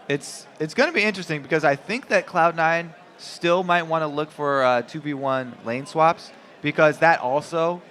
It's going to be interesting because I think that Cloud9 still might want to look for 2v1 lane swaps because that also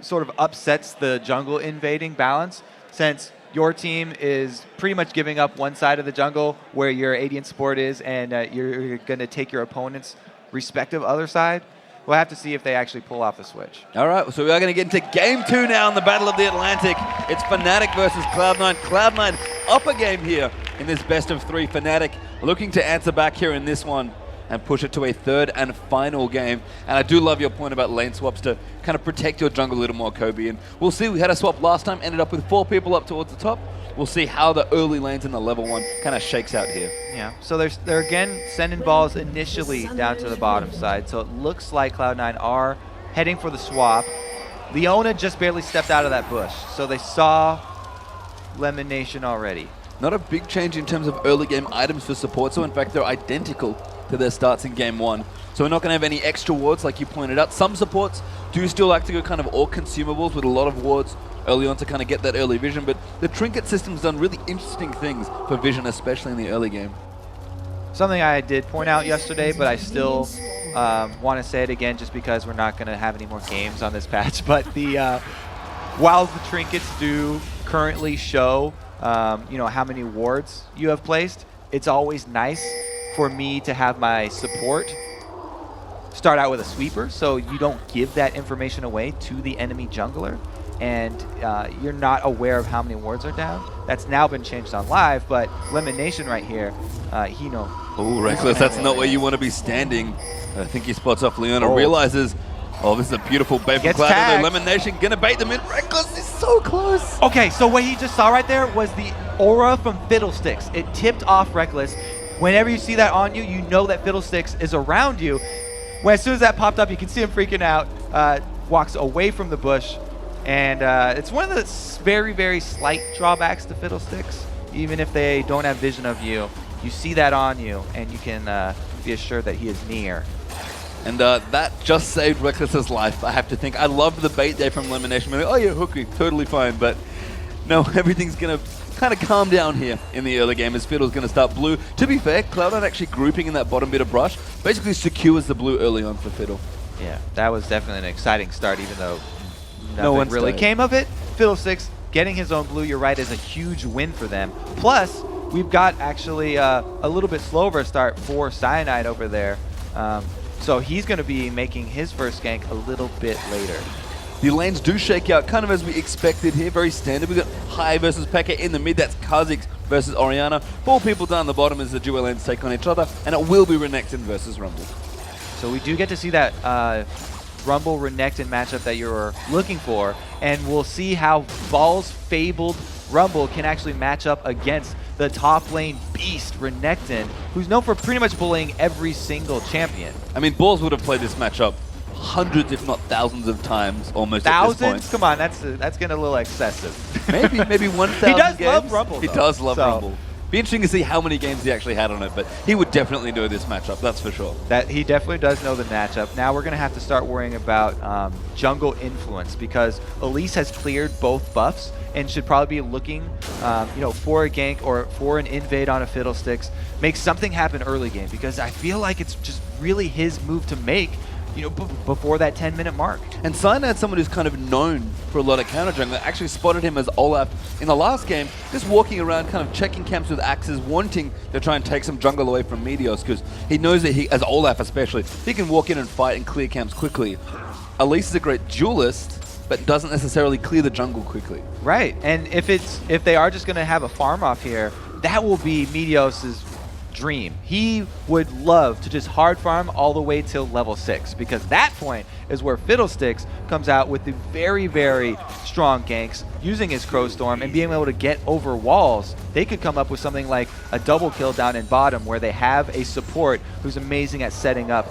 sort of upsets the jungle invading balance since your team is pretty much giving up one side of the jungle where your AD and support is, and you're going to take your opponent's respective other side. We'll have to see if they actually pull off the switch. All right, so we are going to get into Game 2 now in the Battle of the Atlantic. It's Fnatic versus Cloud9. Cloud9 up a game here in this best of 3. Fnatic looking to answer back here in this one and push it to a third and final game. And I do love your point about lane swaps to kind of protect your jungle a little more, Kobe. And we'll see, we had a swap last time, ended up with 4 people up towards the top. We'll see how the early lanes in the level 1 kind of shakes out here. Yeah, so they're again sending balls initially down to the bottom side. So it looks like Cloud9 are heading for the swap. Leona just barely stepped out of that bush. So they saw Lemon Nation already. Not a big change in terms of early game items for support. So in fact, they're identical to their starts in game 1. So we're not going to have any extra wards like you pointed out. Some supports do still like to go kind of all consumables with a lot of wards early on to kind of get that early vision, but the trinket system's done really interesting things for vision, especially in the early game. Something I did point out yesterday, but I still want to say it again just because we're not going to have any more games on this patch, but while the trinkets do currently show how many wards you have placed, it's always nice for me to have my support start out with a sweeper, so you don't give that information away to the enemy jungler, and you're not aware of how many wards are down. That's now been changed on live, but Lemon Nation right here, he knows. Oh, Reckless, that's not where you want to be standing. I think he spots off Leona, realizes, oh, this is a beautiful bait from Cloud. Lemon Nation gonna bait them in. Reckless is so close. Okay, so what he just saw right there was the aura from Fiddlesticks. It tipped off Reckless. Whenever you see that on you, you know that Fiddlesticks is around you. When as soon as that popped up, you can see him freaking out, walks away from the bush, and it's one of the very, very slight drawbacks to Fiddlesticks. Even if they don't have vision of you, you see that on you, and you can be assured that he is near. And that just saved Reckless's life, I have to think. I loved the bait there from Lemon Nation. Oh yeah, Hooky, totally fine, but no, everything's going to kind of calm down here in the early game as Fiddle's going to start blue. To be fair, Cloud9 actually grouping in that bottom bit of brush basically secures the blue early on for Fiddle. Yeah, that was definitely an exciting start, even though nothing really came of it. Fiddlesticks getting his own blue, you're right, is a huge win for them. Plus, we've got actually a little bit slower of a start for Cyanide over there. So he's going to be making his first gank a little bit later. The lanes do shake out kind of as we expected here, very standard. We've got Hai versus Pekka in the mid, that's Kha'Zix versus Orianna. 4 people down the bottom as the dual lanes take on each other, and it will be Renekton versus Rumble. So we do get to see that Rumble Renekton matchup that you're looking for, and we'll see how Ball's fabled Rumble can actually match up against the top lane beast Renekton, who's known for pretty much bullying every single champion. I mean, Balls would have played this matchup hundreds, if not thousands of times almost thousands? At this point. Come on, that's getting a little excessive. maybe 1,000 He does games. love Rumble, He though. does love Rumble. Be interesting to see how many games he actually had on it, but he would definitely know this matchup, that's for sure. That he definitely does know the matchup. Now we're going to have to start worrying about jungle influence because Elise has cleared both buffs and should probably be looking for a gank or for an invade on a Fiddlesticks. Make something happen early game because I feel like it's just really his move to make before that 10-minute mark. And Cyanide's someone who's kind of known for a lot of counter jungle. I actually spotted him as Olaf in the last game, just walking around kind of checking camps with axes, wanting to try and take some jungle away from Meteos, because he knows that he, as Olaf especially, he can walk in and fight and clear camps quickly. Elise is a great duelist, but doesn't necessarily clear the jungle quickly. Right, and if they are just going to have a farm off here, that will be Meteos' dream. He would love to just hard farm all the way till level 6 because that point is where Fiddlesticks comes out with the very, very strong ganks using his Crow Storm and being able to get over walls. They could come up with something like a double kill down in bottom where they have a support who's amazing at setting up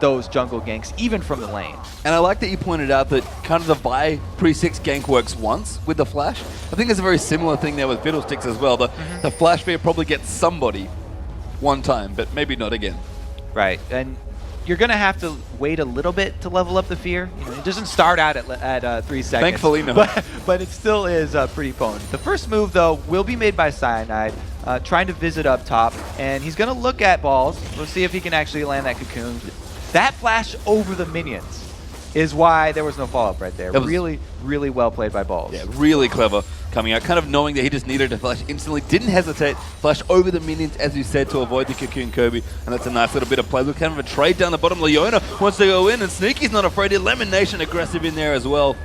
those jungle ganks, even from the lane. And I like that you pointed out that kind of the buy pre-6 gank works once with the flash. I think there's a very similar thing there with Fiddlesticks as well. The flash fear probably gets somebody one time, but maybe not again. Right, and you're going to have to wait a little bit to level up the fear. It doesn't start out at 3 seconds. Thankfully, no. But it still is pretty potent. The first move, though, will be made by Cyanide. trying to visit up top, and he's going to look at balls. We'll see if he can actually land that cocoon. That flash over the minions is why there was no follow-up right there. Really, really well played by Balls. Yeah, really clever coming out, kind of knowing that he just needed to flash instantly, didn't hesitate, flash over the minions, as you said, to avoid the cocoon Kirby, and that's a nice little bit of play. Look, kind of a trade down the bottom. Leona wants to go in, and Sneaky's not afraid. Lemon Nation aggressive in there as well.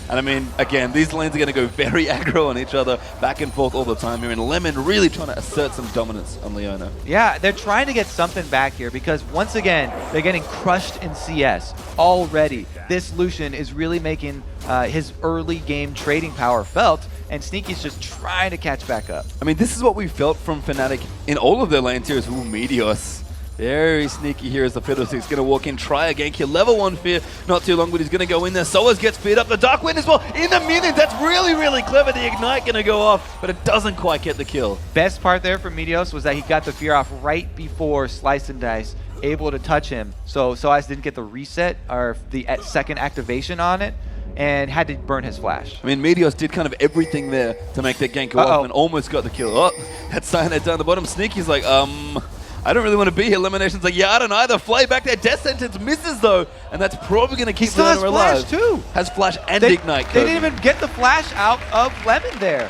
And I mean, again, these lanes are going to go very aggro on each other, back and forth all the time here, and Lemon really trying to assert some dominance on Leona. Yeah, they're trying to get something back here because once again, they're getting crushed in CS already. This Lucian is really making his early game trading power felt, and Sneaky's just trying to catch back up. I mean, this is what we felt from Fnatic in all of their lanes here. Ooh, Meteos. Very sneaky here as the Fiddlestick's going to walk in, try a gank here. Level 1 fear, not too long, but he's going to go in there. Soaz gets feared up. The Dark Wind as well in the minions. That's really, really clever. The Ignite going to go off, but it doesn't quite get the kill. Best part there for Meteos was that he got the fear off right before Slice and Dice able to touch him. So Soaz didn't get the reset or the second activation on it, and had to burn his flash. I mean, Meteos did kind of everything there to make that gank go off and almost got the kill. Oh, that's Cyanide down the bottom. Sneaky's like, I don't really want to be here. Elimination's like, yeah, I don't either. Flay back there. Death Sentence misses, though, and that's probably going to keep Leona alive. Flash, too. Has Flash and Ignite. They didn't even get the flash out of Lemon there.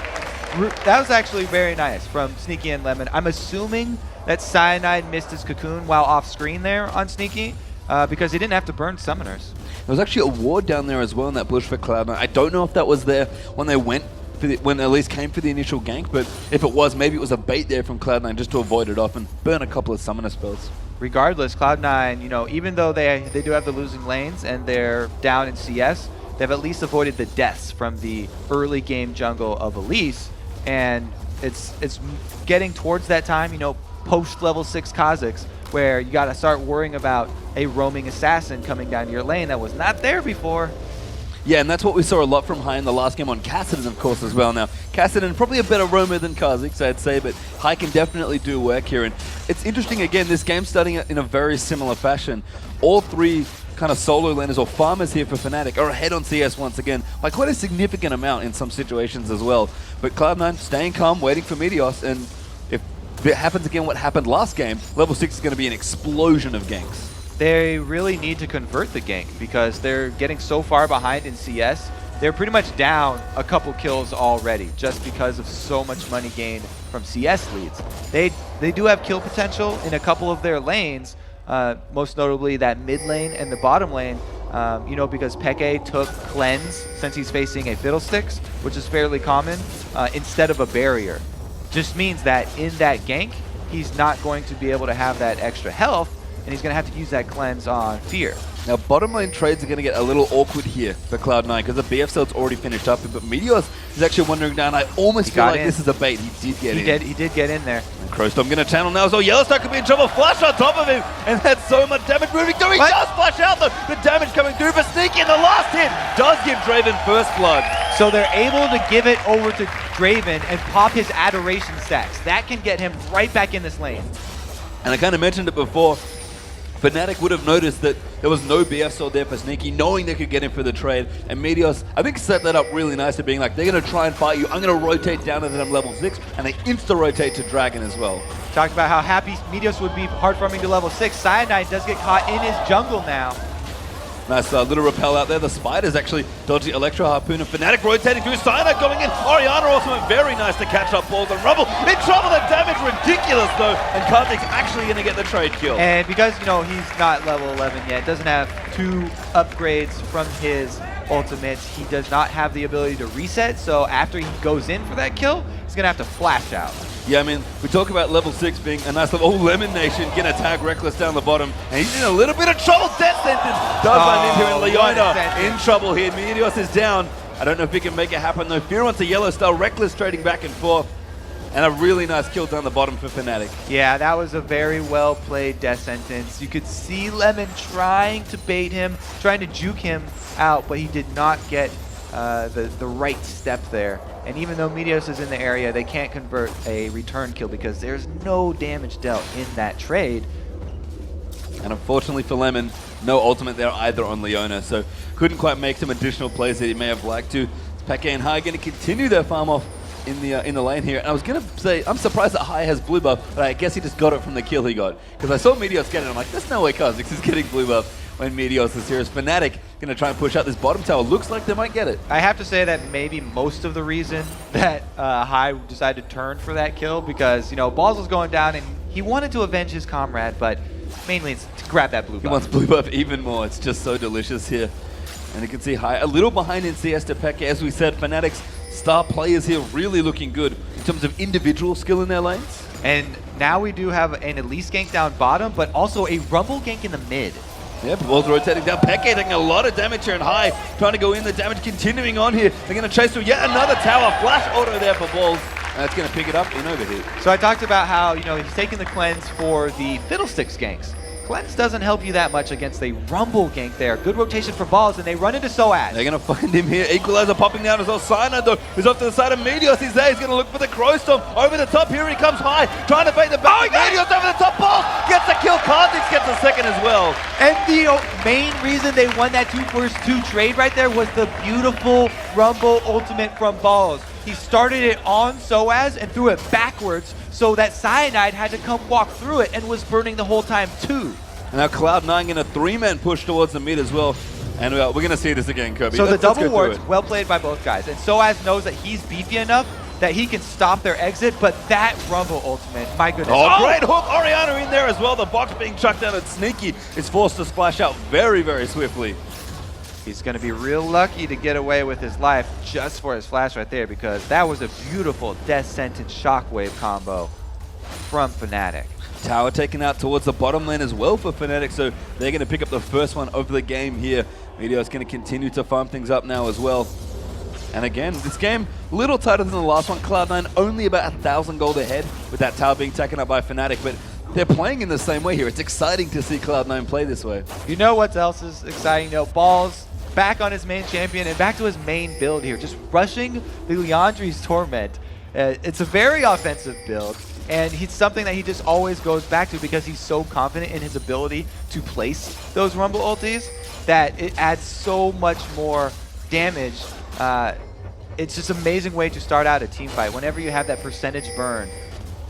That was actually very nice from Sneaky and Lemon. I'm assuming that Cyanide missed his cocoon while off screen there on Sneaky because he didn't have to burn summoners. There was actually a ward down there as well in that bush for Cloud9. I don't know if that was there when they went when Elise came for the initial gank, but if it was, maybe it was a bait there from Cloud9 just to avoid it off and burn a couple of summoner spells. Regardless, Cloud9, you know, even though they do have the losing lanes and they're down in CS, they've at least avoided the deaths from the early game jungle of Elise, and it's getting towards that time, you know, post level 6 Kha'Zix, where you got to start worrying about a roaming assassin coming down your lane that was not there before. Yeah, and that's what we saw a lot from High in the last game on Kassadin, of course, as well. Now, Kassadin, probably a better roamer than Kha'Zix, I'd say, but High can definitely do work here. And it's interesting, again, this game's starting in a very similar fashion. All three kind of solo laners or farmers here for Fnatic are ahead on CS once again by quite a significant amount in some situations as well. But Cloud9 staying calm, waiting for Meteos, and if it happens again what happened last game, level 6 is going to be an explosion of ganks. They really need to convert the gank because they're getting so far behind in CS. They're pretty much down a couple kills already just because of so much money gained from CS leads. They do have kill potential in a couple of their lanes, most notably that mid lane and the bottom lane, you know, because Peke took Cleanse since he's facing a Fiddlesticks, which is fairly common, instead of a barrier. Just means that in that gank, he's not going to be able to have that extra health, and he's going to have to use that cleanse on Fear. Now, bottom lane trades are going to get a little awkward here for Cloud9 because the BF cell's already finished up, but Meteos is actually wandering down. I almost feel like this is a bait. He did get in. He did get in there. And Crowstorm going to channel now as well. Yellowstar could be in trouble. Flash on top of him, and that's so much damage moving through. He does flash out, though. The damage coming through for Sneaky, and the last hit does give Draven first blood. So they're able to give it over to Draven and pop his Adoration stacks. That can get him right back in this lane. And I kind of mentioned it before. Fnatic would have noticed that there was no BF soul there for Sneaky, knowing they could get him for the trade. And Meteos, I think, set that up really nicely, being like, they're going to try and fight you. I'm going to rotate down to them level 6, and they insta-rotate to Dragon as well. Talked about how happy Meteos would be hard farming to level 6. Cyanide does get caught in his jungle now. Nice little repel out there. The Spider's actually dodgy Electro Harpoon, and Fnatic rotating through. Cyanide going in. Orianna also went very nice to catch up balls, and Rumble in trouble. The damage ridiculous though, and Kha'Zix actually going to get the trade kill. And because, you know, he's not level 11 yet, doesn't have 2 upgrades from his ultimates, he does not have the ability to reset, so after he goes in for that kill, he's going to have to flash out. Yeah, I mean, we talk about level 6 being a nice level. Oh, Lemon Nation gonna tag Reckless down the bottom, and he's in a little bit of trouble. Death Sentence does land in here, and Leona in trouble here. Meteos is down. I don't know if he can make it happen though. Fear wants a yellow star. Reckless trading back and forth, and a really nice kill down the bottom for Fnatic. Yeah, that was a very well played Death Sentence. You could see Lemon trying to bait him, trying to juke him out, but he did not get the right step there. And even though Meteos is in the area, they can't convert a return kill because there's no damage dealt in that trade. And unfortunately for Lemon, no ultimate there either on Leona, so couldn't quite make some additional plays that he may have liked to. Peke and High going to continue their farm off in the lane here. And I was going to say, I'm surprised that High has blue buff, but I guess he just got it from the kill he got. Because I saw Meteos get it, I'm like, there's no way Kha'Zix is getting blue buff when Meteos is here. Fnatic going to try and push out this bottom tower. Looks like they might get it. I have to say that maybe most of the reason that High decided to turn for that kill, because, you know, Balls was going down and he wanted to avenge his comrade, but mainly it's to grab that blue buff. He wants blue buff even more. It's just so delicious here. And you can see High a little behind in CS to Peke. As we said, Fnatic's star players here really looking good in terms of individual skill in their lanes. And now we do have an Elise gank down bottom, but also a Rumble gank in the mid. Yeah, Ball's rotating down. Peke taking a lot of damage here, and High trying to go in. The damage continuing on here. They're going to chase through yet another tower. Flash auto there for Balls. And that's going to pick it up in overheat. So I talked about how, you know, he's taking the cleanse for the Fiddlesticks ganks. Cleanse doesn't help you that much against a Rumble gank there. Good rotation for Balls, and they run into Soaz. They're going to find him here. Equalizer popping down as well. Cyanide, though, is off to the side of Meteos. He's there. He's going to look for the Crow Storm. Over the top. Here he comes High. Trying to bait the back. Meteos over the top. Balls gets the kill. Kha'Zix gets a second as well. And the main reason they won that 2-versus-2 trade right there was the beautiful Rumble ultimate from Balls. He started it on Soaz and threw it backwards so that Cyanide had to come walk through it and was burning the whole time too. And now Cloud9 in a 3-man push towards the mid as well. And we're going to see this again, Kirby. So the double wards, well played by both guys. And Soaz knows that he's beefy enough that he can stop their exit, but that Rumble ultimate, my goodness. Oh, great hook. Orianna in there as well. The box being chucked down, and Sneaky is forced to splash out very, very swiftly. He's going to be real lucky to get away with his life just for his flash right there, because that was a beautiful Death Sentence Shockwave combo from Fnatic. Tower taken out towards the bottom lane as well for Fnatic, so they're going to pick up the first one of the game here. Meteos going to continue to farm things up now as well. And again, this game a little tighter than the last one. Cloud9 only about 1,000 gold ahead with that tower being taken up by Fnatic, but they're playing in the same way here. It's exciting to see Cloud9 play this way. You know what else is exciting? You know, Balls back on his main champion and back to his main build here, just rushing the Liandry's Torment. It's a very offensive build. And it's something that he just always goes back to because he's so confident in his ability to place those Rumble ultis that it adds so much more damage. It's just an amazing way to start out a team fight. Whenever you have that percentage burn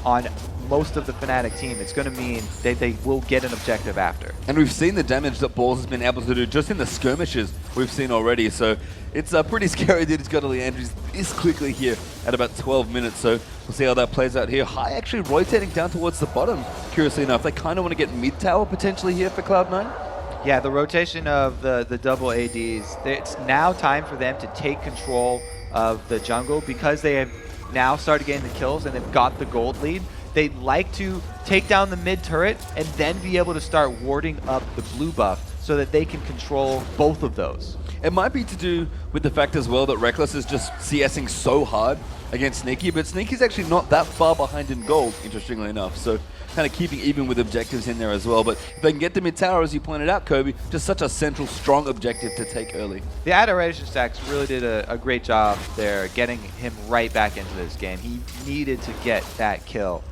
on most of the Fnatic team, it's going to mean they will get an objective after. And we've seen the damage that Balls has been able to do just in the skirmishes we've seen already. So it's pretty scary that he's got a Liandry's this quickly here at about 12 minutes. So we'll see how that plays out here. High actually rotating down towards the bottom, curiously enough. They kind of want to get mid tower potentially here for Cloud9. Yeah, the rotation of the double ADs, it's now time for them to take control of the jungle because they have now started getting the kills and they've got the gold lead. They'd like to take down the mid turret and then be able to start warding up the blue buff so that they can control both of those. It might be to do with the fact as well that Rekkles is just CSing so hard against Sneaky, but Sneaky's actually not that far behind in gold, interestingly enough. So kind of keeping even with objectives in there as well. But if they can get to mid tower, as you pointed out, Kobe, just such a central, strong objective to take early. The Adoration Stacks really did a great job there getting him right back into this game. He needed to get that kill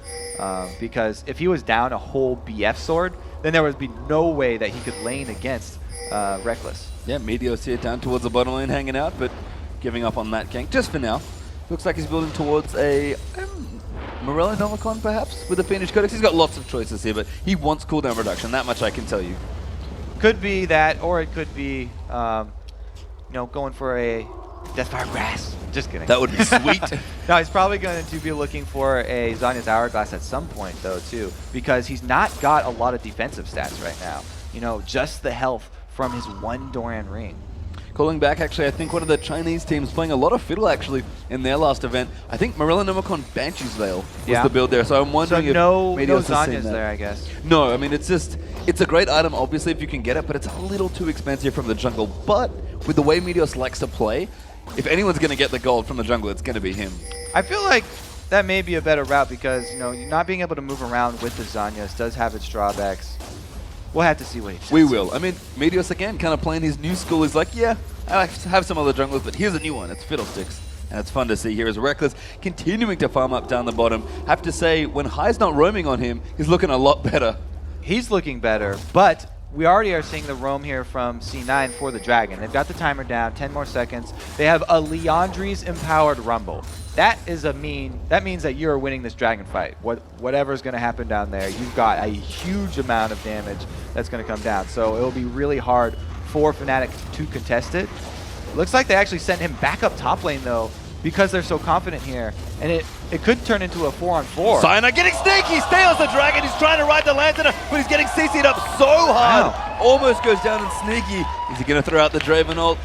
because if he was down a whole BF sword, then there would be no way that he could lane against Rekkles. Yeah, Meteos here down towards the bottom lane hanging out, but giving up on that gank just for now. Looks like he's building towards a Morello Nomicon perhaps with the Phoenix Codex. He's got lots of choices here, but he wants cooldown reduction, that much I can tell you. Could be that, or it could be, you know, going for a Deathfire Grass. Just kidding. That would be sweet. No, he's probably going to be looking for a Zanya's Hourglass at some point, though, too, because he's not got a lot of defensive stats right now. You know, just the health from his one Doran ring. Calling back, actually, I think one of the Chinese teams playing a lot of Fiddle, actually, in their last event. I think Morello Nomicon Banshee's Veil was the build there, so I'm wondering if no Meteos Zanya's there, I guess. No, I mean, it's a great item, obviously, if you can get it, but it's a little too expensive from the jungle. But with the way Meteos likes to play, if anyone's going to get the gold from the jungle, it's going to be him. I feel like that may be a better route because, you know, not being able to move around with the Zanyas does have its drawbacks. We'll have to see what he does. We will. I mean, Meteos, again, kind of playing his new school. He's like, yeah, I have some other junglers, but here's a new one. It's Fiddlesticks. And it's fun to see here as Rekkles continuing to farm up down the bottom. Have to say, when High's not roaming on him, he's looking a lot better. He's looking better, but we already are seeing the roam here from C9 for the Dragon. They've got the timer down, 10 more seconds. They have a Liandry's Empowered Rumble. that means that you're winning this dragon fight. Whatever's going to happen down there, you've got a huge amount of damage that's going to come down. So it'll be really hard for Fnatic to contest it. Looks like they actually sent him back up top lane though, because they're so confident here. And it could turn into a 4-on-4. Cyanide getting sneaky, steals the dragon, he's trying to ride the lantern, but he's getting CC'd up so hard. Wow. Almost goes down and sneaky. Is he gonna throw out the Draven ult?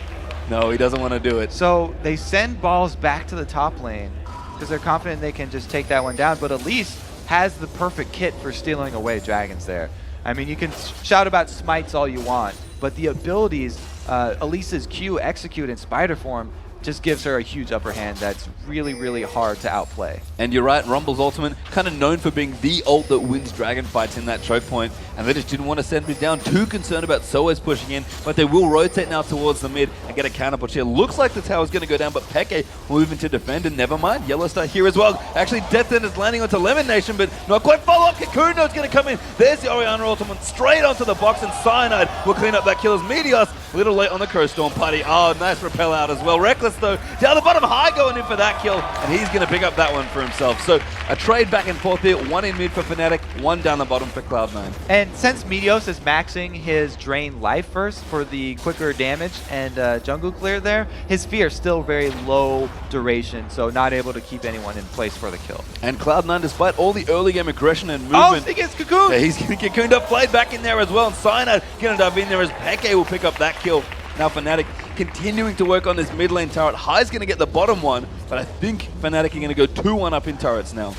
No, he doesn't want to do it. So they send balls back to the top lane because they're confident they can just take that one down, but Elise has the perfect kit for stealing away dragons there. I mean, you can shout about smites all you want, but the abilities, Elise's Q, execute in spider form, just gives her a huge upper hand that's really, really hard to outplay. And you're right, Rumble's ultimate, kind of known for being the ult that wins dragon fights in that choke point, and they just didn't want to send me down, too concerned about Soaz pushing in, but they will rotate now towards the mid and get a counter push here. Looks like the tower's going to go down, but Peke moving to defend, and never mind, Yellowstar here as well. Actually, Death End is landing onto Lemon Nation, but not quite follow-up. Kakuno's going to come in. There's the Orianna ultimate straight onto the box, and Cyanide will clean up that kill as Meteos a little late on the Crow Storm party. Oh, nice repel out as well. Reckless though, down the bottom, High going in for that kill, and he's going to pick up that one for himself. So a trade back and forth here, one in mid for Fnatic, one down the bottom for Cloud9. And since Meteos is maxing his drain life first for the quicker damage and jungle clear there, his fear still very low duration, so not able to keep anyone in place for the kill. And Cloud9, despite all the early game aggression and movement, he gets cocooned! Yeah, he's going to get cocooned up, played back in there as well, and Cyanide going to dive in there as Peke will pick up that kill. Now Fnatic continuing to work on this mid lane turret. High's going to get the bottom one, but I think Fnatic are going to go 2-1 up in turrets now.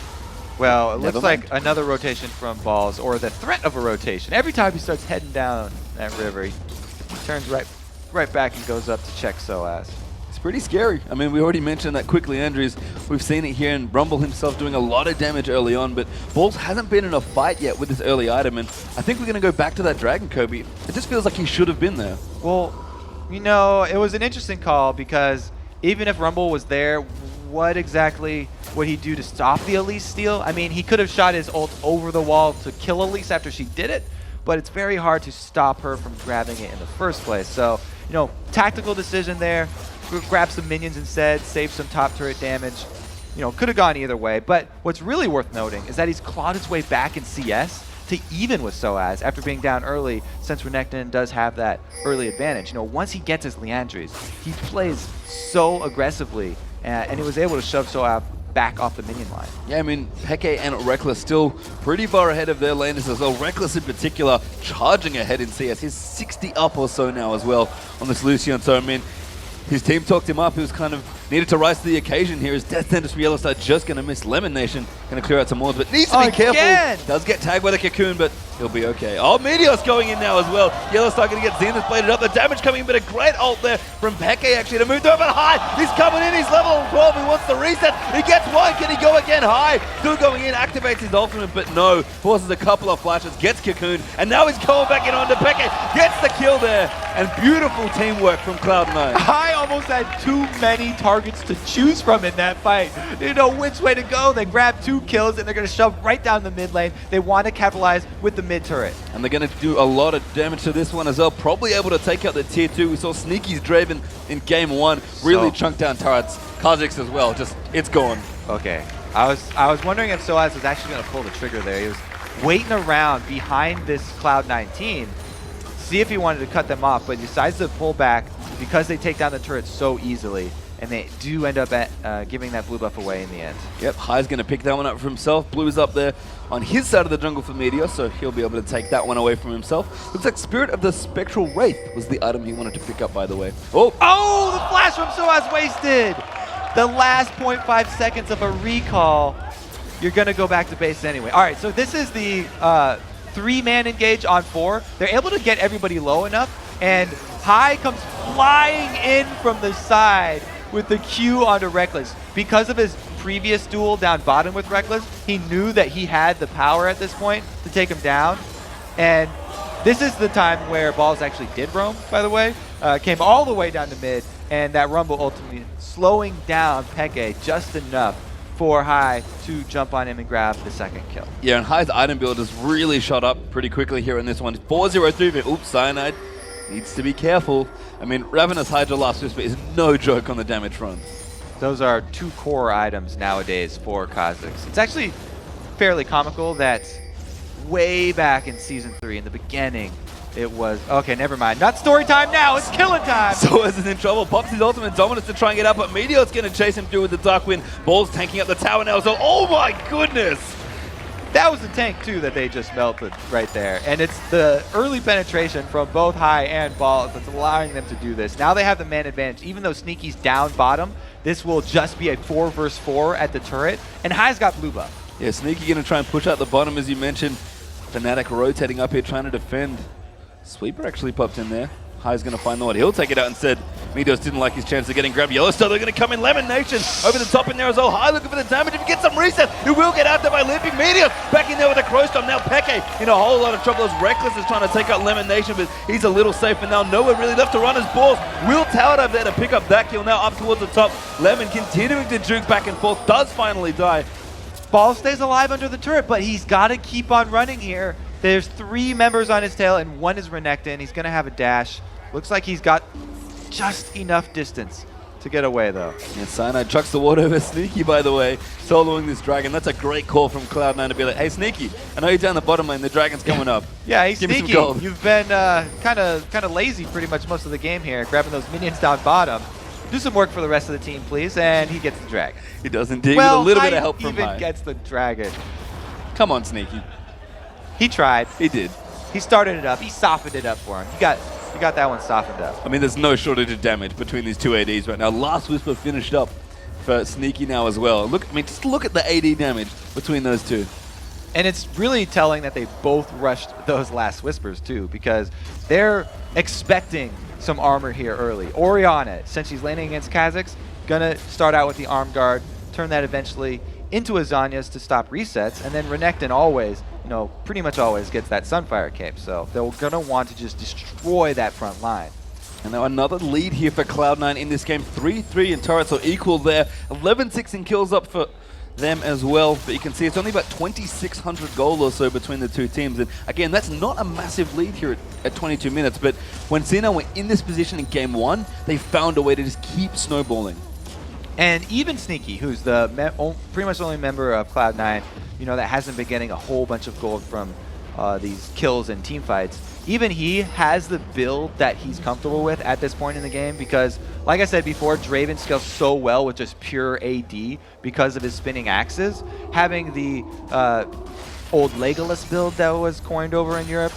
Well, it looks like another rotation from Balls, or the threat of a rotation. Every time he starts heading down that river, he turns right back and goes up to check Soaz. It's pretty scary. I mean, we already mentioned that quickly, Andrews. We've seen it here, and Rumble himself doing a lot of damage early on, but Balls hasn't been in a fight yet with this early item, and I think we're going to go back to that Dragon Kobe. It just feels like he should have been there. Well, you know, it was an interesting call because even if Rumble was there, what exactly would he do to stop the Elise steal? I mean, he could have shot his ult over the wall to kill Elise after she did it, but it's very hard to stop her from grabbing it in the first place. So, you know, tactical decision there. Grab some minions instead, save some top turret damage. You know, could have gone either way, but what's really worth noting is that he's clawed his way back in CS to even with Soaz after being down early, since Renekton does have that early advantage. You know, once he gets his Leandries, he plays so aggressively, and he was able to shove Soaz back off the minion line. Yeah, I mean, Peke and Reckless still pretty far ahead of their laners as well. Reckless in particular charging ahead in CS. He's 60 up or so now as well on this Lucian. So, I mean, his team talked him up. He was kind of needed to rise to the occasion here. His Death Sentence for Yellowstar just going to miss. Lemon Nation going to clear out some wards, but needs to be careful. Does get tagged by the Cocoon, but he'll be okay. Oh, Meteos going in now as well. Yellowstar going to get Zenith bladed up. The damage coming in, but a great ult there from Peke actually to move over High. He's coming in. He's level 12. He wants the reset. He gets one. Can he go again? High still going in. Activates his ultimate, but no. Forces a couple of flashes. Gets Cocoon, and now he's going back in onto Peke. Gets the kill there, and beautiful teamwork from Cloud9. High almost had too many targets to choose from in that fight. They didn't know which way to go. They grabbed 2 kills, and they're going to shove right down the mid lane. They want to capitalize with the mid turret. And they're going to do a lot of damage to this one as well. Probably able to take out the tier 2. We saw Sneaky's Draven in game 1 really chunk down turrets. Kha'Zix as well. Just, it's gone. Okay. I was wondering if Soaz was actually going to pull the trigger there. He was waiting around behind this Cloud9 team, see if he wanted to cut them off, but he decides to pull back because they take down the turret so easily, and they do end up giving that blue buff away in the end. Yep, High's going to pick that one up for himself. Blue's up there on his side of the jungle for Meteor, so he'll be able to take that one away from himself. Looks like Spirit of the Spectral Wraith was the item he wanted to pick up, by the way. Oh, the flash from Soaz wasted! The last 0.5 seconds of a recall. You're going to go back to base anyway. All right, so this is the 3-man engage on 4. They're able to get everybody low enough, and High comes flying in from the side with the Q onto Reckless. Because of his previous duel down bottom with Reckless, he knew that he had the power at this point to take him down. And this is the time where Balls actually did roam, by the way. Came all the way down to mid, and that Rumble ultimately slowing down Peke just enough for High to jump on him and grab the second kill. Yeah, and High's item build has really shot up pretty quickly here in this one. 4-0-3, oops, Cyanide needs to be careful. I mean, Ravenous Hydra Last Whisper is no joke on the damage front. Those are two core items nowadays for Kazakhs. It's actually fairly comical that way back in Season 3, in the beginning, it was, okay, never mind. Not story time now, it's killing time! Soaz is in trouble, pops his ultimate dominance to try and get up, but Meteor's going to chase him through with the Dark Wind. Ball's tanking up the tower now, so oh my goodness! That was the tank, too, that they just melted right there. And it's the early penetration from both High and Balls that's allowing them to do this. Now they have the man advantage. Even though Sneaky's down bottom, this will just be a 4 versus 4 at the turret. And High's got blue buff. Yeah, Sneaky going to try and push out the bottom, as you mentioned. Fnatic rotating up here, trying to defend. Sweeper actually popped in there. High's going to find the one. He'll take it out instead. Meteos didn't like his chance of getting grabbed. Yellowstar, they're going to come in. Lemon Nation over the top in there as well. High looking for the damage. If he gets some reset, he will get out there by limping. Meteos back in there with a crow storm. Now Peke in a whole lot of trouble as Reckless is trying to take out Lemon Nation, but he's a little safer now. Nowhere really left to run his balls. Will Tower up there to pick up that kill. Now up towards the top. Lemon continuing to juke back and forth. Does finally die. Ball stays alive under the turret, but he's got to keep on running here. There's 3 members on his tail, and 1 is Renekton. He's going to have a dash. Looks like he's got just enough distance to get away, though. And Cyanide chucks the ward over Sneaky, by the way, soloing this dragon. That's a great call from Cloud9 to be like, hey, Sneaky, I know you're down the bottom lane. The dragon's coming up. Yeah, hey, Give me some Sneaky, gold. you've been kind of lazy pretty much most of the game here, grabbing those minions down bottom. Do some work for the rest of the team, please, and he gets the dragon. He does indeed, Well, with a little bit of help from even High. gets the dragon. Come on, Sneaky. He tried. He did. He started it up. He softened it up for him. You got that one softened up. I mean, there's no shortage of damage between these two ADs right now. Last Whisper finished up for Sneaky now as well. Look, I mean, just look at the AD damage between those two. And it's really telling that they both rushed those last Whispers too, because they're expecting some armor here early. Orianna, since she's landing against Kazakhs, gonna start out with the arm guard, turn that eventually into a Zanya's to stop resets, and then Renekton always, pretty much always gets that Sunfire cape. So they're gonna want to just destroy that front line. And now another lead here for Cloud9 in this game. 3-3 in turrets, so equal there. 11-6 in kills up for them as well. But you can see it's only about 2,600 gold or so between the two teams. And again, that's not a massive lead here at 22 minutes. But when Cena were in this position in game 1, they found a way to just keep snowballing. And even Sneaky, who's the pretty much the only member of Cloud9, that hasn't been getting a whole bunch of gold from these kills and team fights, even he has the build that he's comfortable with at this point in the game because, like I said before, Draven scales so well with just pure AD because of his spinning axes. Having the old Legolas build that was coined over in Europe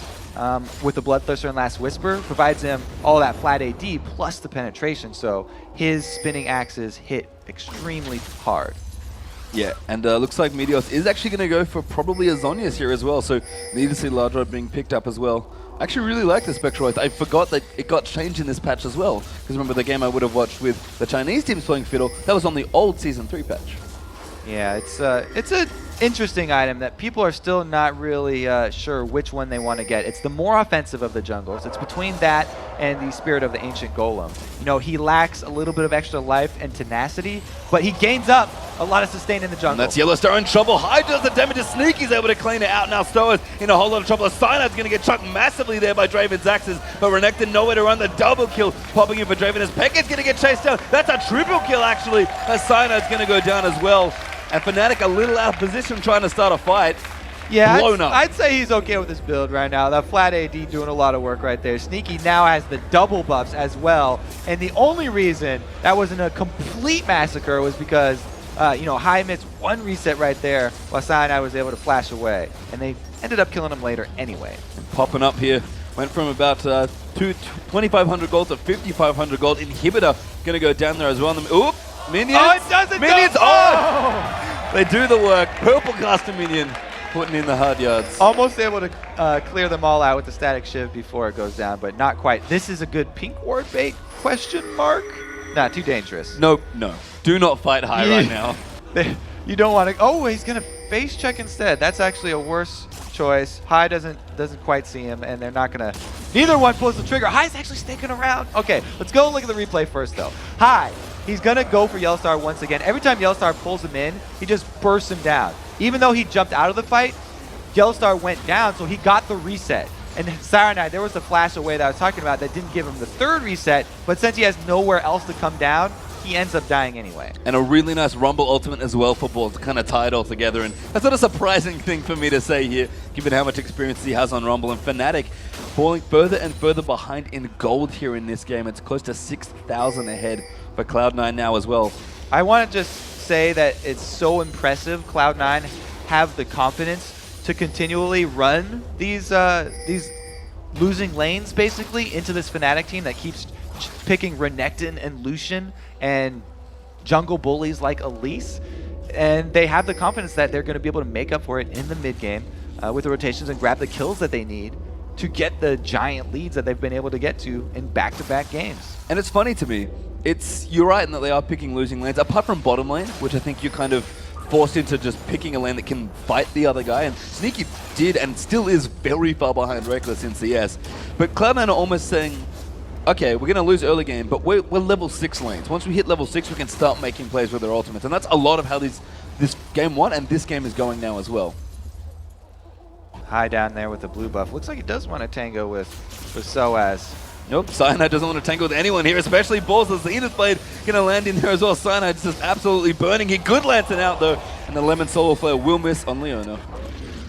with the Bloodthirster and Last Whisper provides him all that flat AD plus the penetration, so his spinning axes hit extremely hard. Yeah, and looks like Meteos is actually going to go for probably a Zhonya's here as well, so need to see Large Rod being picked up as well. I actually really like the Spectral. I forgot that it got changed in this patch as well, because remember the game I would have watched with the Chinese teams playing Fiddle, that was on the old Season 3 patch. Yeah, it's an interesting item that people are still not really sure which one they want to get. It's the more offensive of the jungles. It's between that and the Spirit of the Ancient Golem. He lacks a little bit of extra life and tenacity, but he gains up a lot of sustain in the jungle. And that's Yellowstar in trouble. High does the damage. Sneaky's able to clean it out. Now Stoa's in a whole lot of trouble. Cyanide's going to get chucked massively there by Draven's axes, but Renekton nowhere to run. The double kill popping in for Draven as Pekka's going to get chased down. That's a triple kill actually, as Cyanide's going to go down as well. And Fnatic a little out of position trying to start a fight. Yeah, Blown up. I'd say he's okay with this build right now. That flat AD doing a lot of work right there. Sneaky now has the double buffs as well. And the only reason that wasn't a complete massacre was because, High missed one reset right there while Cyanide was able to flash away. And they ended up killing him later anyway. And popping up here. Went from about 2,500 gold to 5,500 gold. Inhibitor going to go down there as well. Oop! Minions! Oh, it doesn't Minions! go. Oh! They do the work. Purple caster minion putting in the hard yards. Almost able to clear them all out with the static shiv before it goes down, but not quite. This is a good pink ward bait? Question mark? Not too dangerous. Nope, no. Do not fight High right now. You don't want to. Oh, he's gonna face check instead. That's actually a worse choice. High doesn't quite see him, and they're not gonna. Neither one pulls the trigger. High's actually sticking around. Okay, let's go look at the replay first, though. High. He's going to go for Yellowstar once again. Every time Yellowstar pulls him in, he just bursts him down. Even though he jumped out of the fight, Yellowstar went down, so he got the reset. And Cyanide, there was the flash away that I was talking about that didn't give him the third reset, but since he has nowhere else to come down, he ends up dying anyway. And a really nice Rumble ultimate as well for Balls to kind of tie it all together. And that's not a surprising thing for me to say here, given how much experience he has on Rumble. And Fnatic falling further and further behind in gold here in this game. It's close to 6,000 ahead for Cloud9 now as well. I want to just say that it's so impressive Cloud9 have the confidence to continually run these losing lanes basically into this Fnatic team that keeps picking Renekton and Lucian and jungle bullies like Elise. And they have the confidence that they're going to be able to make up for it in the mid game with the rotations and grab the kills that they need to get the giant leads that they've been able to get to in back-to-back games. And it's funny to me, you're right in that they are picking losing lanes, apart from bottom lane, which I think you're kind of forced into just picking a lane that can fight the other guy, and Sneaky did and still is very far behind Reckless in CS. But Cloud9 are almost saying, okay, we're going to lose early game, but we're level 6 lanes. Once we hit level 6, we can start making plays with their ultimates, and that's a lot of how this game 1 and this game is going now as well. High down there with the blue buff. Looks like he does want to tango with Soaz. Nope, Cyanide doesn't want to tangle with anyone here, especially Balls. The Aegis Blade going to land in there as well. Cyanide's just absolutely burning. He could lantern out though, and the Lemon Solar Flare will miss on Leona.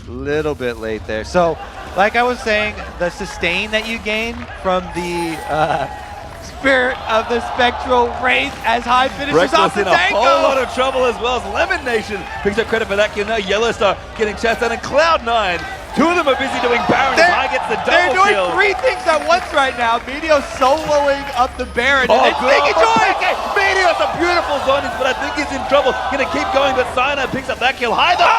Little bit late there. So, like I was saying, the sustain that you gain from the Spirit of the Spectral Wraith as High finishes off the Reckless in a tango. whole lot of trouble as well as Lemon Nation picks up credit for that kill. Now Yellowstar getting chased down, and Cloud9, two of them are busy doing Baron. High gets the They're double doing kill. 3 things at once right now. Meteor soloing up the Baron, and then good. Sneaky joins! Meteor's a beautiful zone, but I think he's in trouble. Gonna keep going, but Cyanide picks up that kill. High though,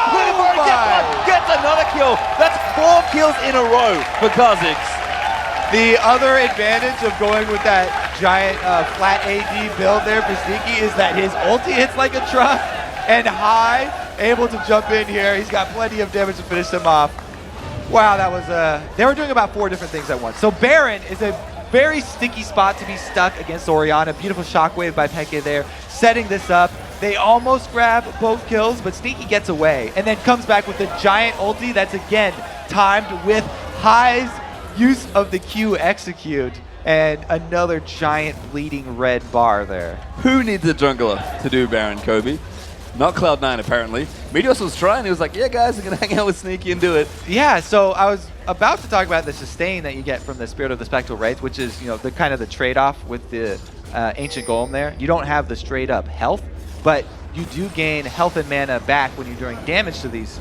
gets another kill. That's 4 kills in a row for Kha'Zix. The other advantage of going with that giant flat AD build there for Sneaky is that his ulti hits like a truck, and High able to jump in here. He's got plenty of damage to finish them off. Wow, that was they were doing about 4 different things at once. So Baron is a very sticky spot to be stuck against Orianna. Beautiful shockwave by Peke there, setting this up. They almost grab both kills, but Sneaky gets away and then comes back with a giant ulti that's again timed with High's use of the Q execute and another giant bleeding red bar there. Who needs a jungler to do Baron, Kobe? Not Cloud9 apparently. Meteos was trying, he was like, yeah guys, I'm gonna hang out with Sneaky and do it. Yeah, so I was about to talk about the sustain that you get from the Spirit of the Spectral Wraith, which is, you know, the kind of the trade-off with the Ancient Golem there. You don't have the straight up health, but you do gain health and mana back when you're doing damage to these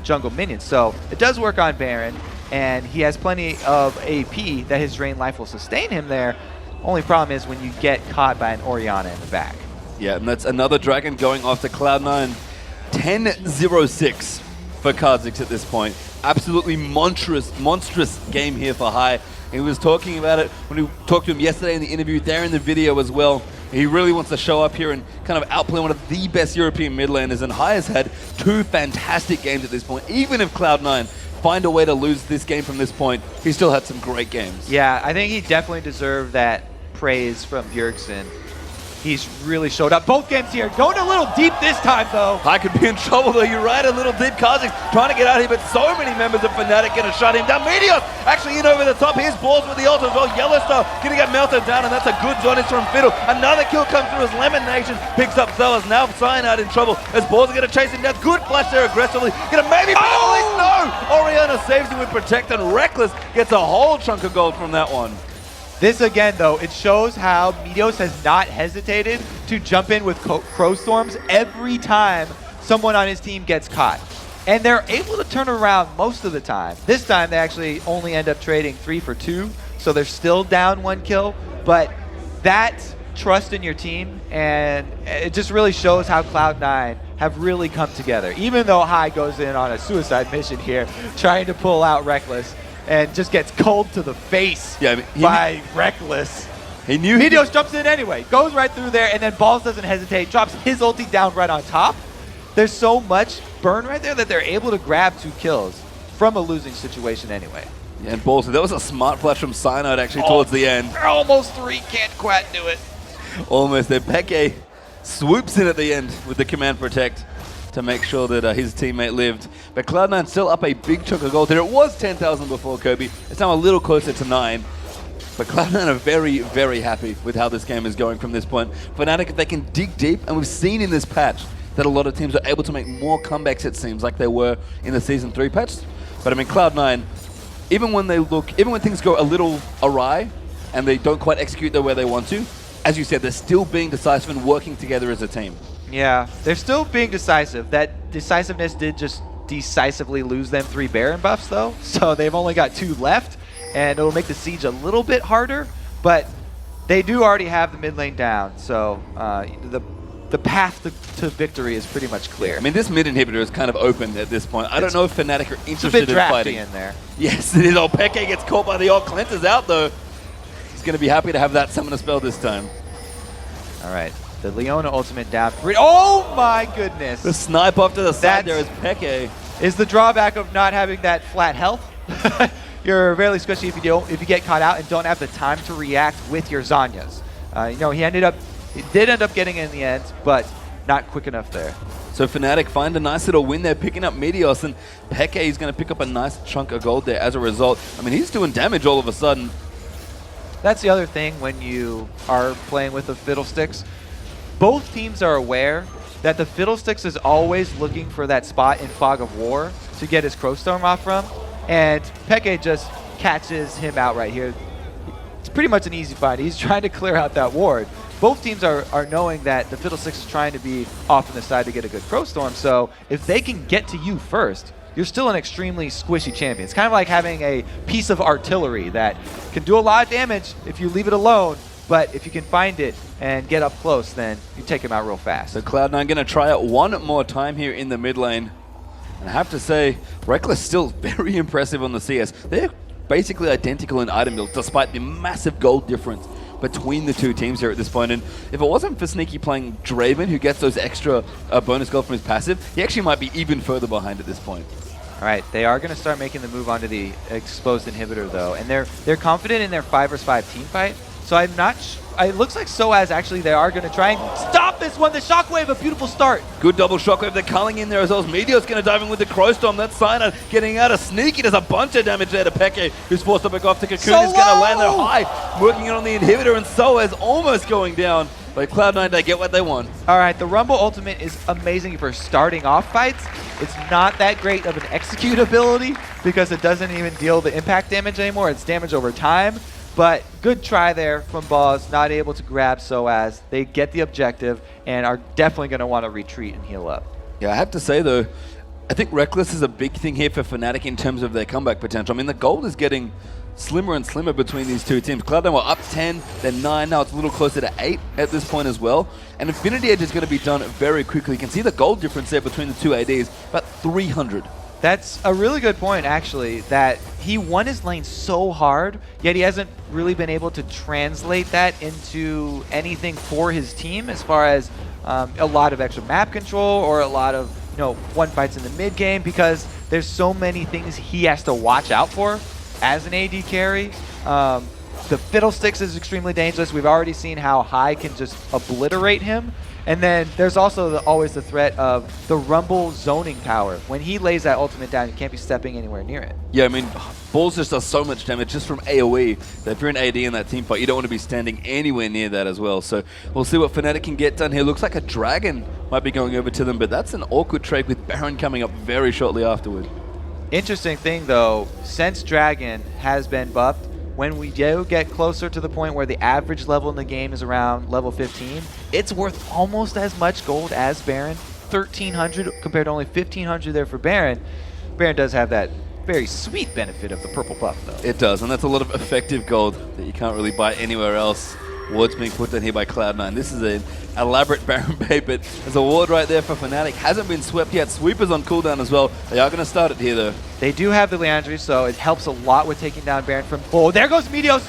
jungle minions. So it does work on Baron, and he has plenty of AP that his drain life will sustain him there. Only problem is when you get caught by an Orianna in the back. Yeah, and that's another Dragon going off to Cloud9. 10-0-6 for Kha'Zix at this point. Absolutely monstrous game here for High. He was talking about it when we talked to him yesterday in the interview, there in the video as well. He really wants to show up here and kind of outplay one of the best European mid laners, and High has had 2 fantastic games at this point. Even if Cloud9 find a way to lose this game from this point, he still had some great games. Yeah, I think he definitely deserved that praise from Bjergsen. He's really showed up both games here. Going a little deep this time, though. High could be in trouble, though. You're right, a little deep. Kha'Zix trying to get out here, but so many members of Fnatic going to shut him down. Meteos actually in over the top. Here's Balls with the ult as well. Yellowstar going to get melted down, and that's a good zone. It's from Fiddle. Another kill comes through as Lemon Nation picks up Zealous. Now Cyanide in trouble as Balls are going to chase him down. Good flash there aggressively. Going to maybe no! Orianna saves him with Protect, and Reckless gets a whole chunk of gold from that one. This again, though, it shows how Meteos has not hesitated to jump in with Crow Storms every time someone on his team gets caught. And they're able to turn around most of the time. This time, they actually only end up trading 3 for 2, so they're still down 1 kill. But that trust in your team, and it just really shows how Cloud9 have really come together. Even though High goes in on a suicide mission here, trying to pull out Reckless, and just gets cold to the face by Reckless. He knew Meteos jumps in anyway, goes right through there, and then Balls doesn't hesitate, drops his ulti down right on top. There's so much burn right there that they're able to grab 2 kills from a losing situation anyway. Yeah, and Balls, that was a smart flash from Cyanide actually towards the end. They're almost 3, can't quite do it. Almost there. Peke swoops in at the end with the Command Protect to make sure that his teammate lived. But Cloud9 still up a big chunk of gold there. It was 10,000 before, Kobe. It's now a little closer to 9. But Cloud9 are very, very happy with how this game is going from this point. Fnatic, if they can dig deep, and we've seen in this patch that a lot of teams are able to make more comebacks, it seems, like they were in the Season 3 patch. But I mean, Cloud9, even when things go a little awry and they don't quite execute the way they want to, as you said, they're still being decisive and working together as a team. Yeah, they're still being decisive. That decisiveness did just decisively lose them 3 Baron buffs, though. So they've only got 2 left, and it'll make the siege a little bit harder. But they do already have the mid lane down, so the path to victory is pretty much clear. I mean, this mid inhibitor is kind of open at this point. I don't know if Fnatic are interested it's a bit in drafty fighting. In there. Yes, it is. Oh, Peke gets caught by the ult. Clint is out, though. He's going to be happy to have that summon a spell this time. All right. The Leona ultimate down. Oh my goodness! The snipe off to the side there is Peke. Is the drawback of not having that flat health. You're really squishy if you get caught out and don't have the time to react with your Zanyas. You know, he did end up getting it in the end, but not quick enough there. So Fnatic find a nice little win there, picking up Meteos, and Peke is going to pick up a nice chunk of gold there as a result. I mean, he's doing damage all of a sudden. That's the other thing when you are playing with the Fiddlesticks. Both teams are aware that the Fiddlesticks is always looking for that spot in Fog of War to get his Crowstorm off from, and Peke just catches him out right here. It's pretty much an easy fight. He's trying to clear out that ward. Both teams are knowing that the Fiddlesticks is trying to be off on the side to get a good Crowstorm, so if they can get to you first, you're still an extremely squishy champion. It's kind of like having a piece of artillery that can do a lot of damage if you leave it alone, but if you can find it and get up close, then you take him out real fast. So Cloud9 going to try it one more time here in the mid lane. And I have to say, Reckless still very impressive on the CS. They're basically identical in item builds, despite the massive gold difference between the two teams here at this point. And if it wasn't for Sneaky playing Draven, who gets those extra bonus gold from his passive, he actually might be even further behind at this point. All right, they are going to start making the move onto the exposed inhibitor, though. And they're confident in their 5 vs 5 team fight. So I'm not it looks like Soaz actually they are going to try and stop this one. The Shockwave, a beautiful start. Good double Shockwave. They're culling in there as well. Meteor's going to dive in with the Crowstorm. That's Cyanide getting out of Sneaky. There's a bunch of damage there to Peke, who's forced to back off to Cocoon. He's going to land there high, working it on the inhibitor, and Soaz almost going down. But Cloud9, they get what they want. All right, the Rumble ultimate is amazing for starting off fights. It's not that great of an execute ability because it doesn't even deal the impact damage anymore. It's damage over time. But good try there from Boz, not able to grab Soaz. They get the objective and are definitely going to want to retreat and heal up. Yeah, I have to say, though, I think Reckless is a big thing here for Fnatic in terms of their comeback potential. I mean, the gold is getting slimmer and slimmer between these two teams. Cloud9 were up 10, then 9, now it's a little closer to 8 at this point as well. And Infinity Edge is going to be done very quickly. You can see the gold difference there between the two ADs, about 300. That's a really good point, actually, that he won his lane so hard, yet he hasn't really been able to translate that into anything for his team as far as a lot of extra map control or a lot of one fights in the mid game, because there's so many things he has to watch out for as an AD carry. The Fiddlesticks is extremely dangerous. We've already seen how High can just obliterate him. And then there's also always the threat of the Rumble zoning power. When he lays that ultimate down, you can't be stepping anywhere near it. Yeah, I mean, Balls just does so much damage just from AoE that if you're an AD in that team fight, you don't want to be standing anywhere near that as well. So we'll see what Fnatic can get done here. Looks like a Dragon might be going over to them, but that's an awkward trade with Baron coming up very shortly afterward. Interesting thing, though, since Dragon has been buffed, when we do get closer to the point where the average level in the game is around level 15, it's worth almost as much gold as Baron. 1,300 compared to only 1,500 there for Baron. Baron does have that very sweet benefit of the purple buff, though. It does, and that's a lot of effective gold that you can't really buy anywhere else. Wards being put down here by Cloud9. This is an elaborate Baron bait, but there's a ward right there for Fnatic. Hasn't been swept yet. Sweeper's on cooldown as well. They are going to start it here, though. They do have the Leandry, so it helps a lot with taking down Baron from full. There goes Meteos!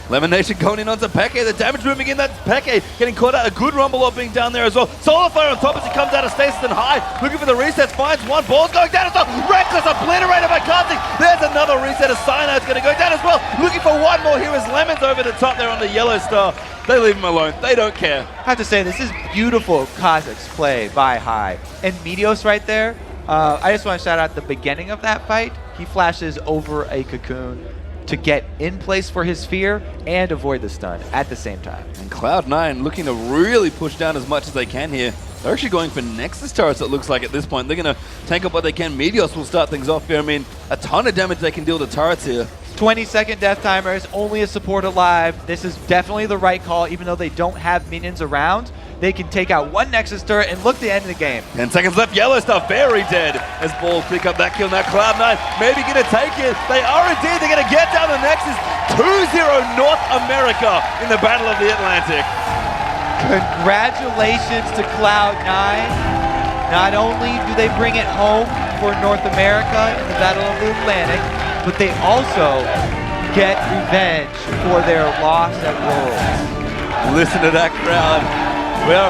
Lemon Nation going in onto Peke. The damage moving in. That's Peke getting caught out. A good rumble up being down there as well. Solar Fire on top as he comes out of stasis and High. Looking for the resets. Finds one. Ball's going down as well. Reckless obliterated by Karthik. There's another reset. A Cyanide's going to go down as well. Looking for one more here as Lemon's over the top there on the yellow star. They leave him alone. They don't care. I have to say, this is beautiful Kha'Zix play by High. And Meteos right there. I just want to shout out the beginning of that fight. He flashes over a Cocoon. to get in place for his fear and avoid the stun at the same time. And Cloud9 looking to really push down as much as they can here. They're actually going for Nexus turrets, it looks like, at this point. They're going to tank up what they can. Meteos will start things off here. I mean, a ton of damage they can deal to turrets here. 20-second death timer is only a support alive. This is definitely the right call, even though they don't have minions around. They can take out one Nexus turret and look to end the game. 10 seconds left. Yellow stuff very dead as Ball pick up that kill. Now Cloud9 maybe going to take it. They are indeed. They're going to get down the Nexus. 2-0 North America in the Battle of the Atlantic. Congratulations to Cloud9. Not only do they bring it home for North America in the Battle of the Atlantic, but they also get revenge for their loss at Worlds. Listen to that crowd. Well,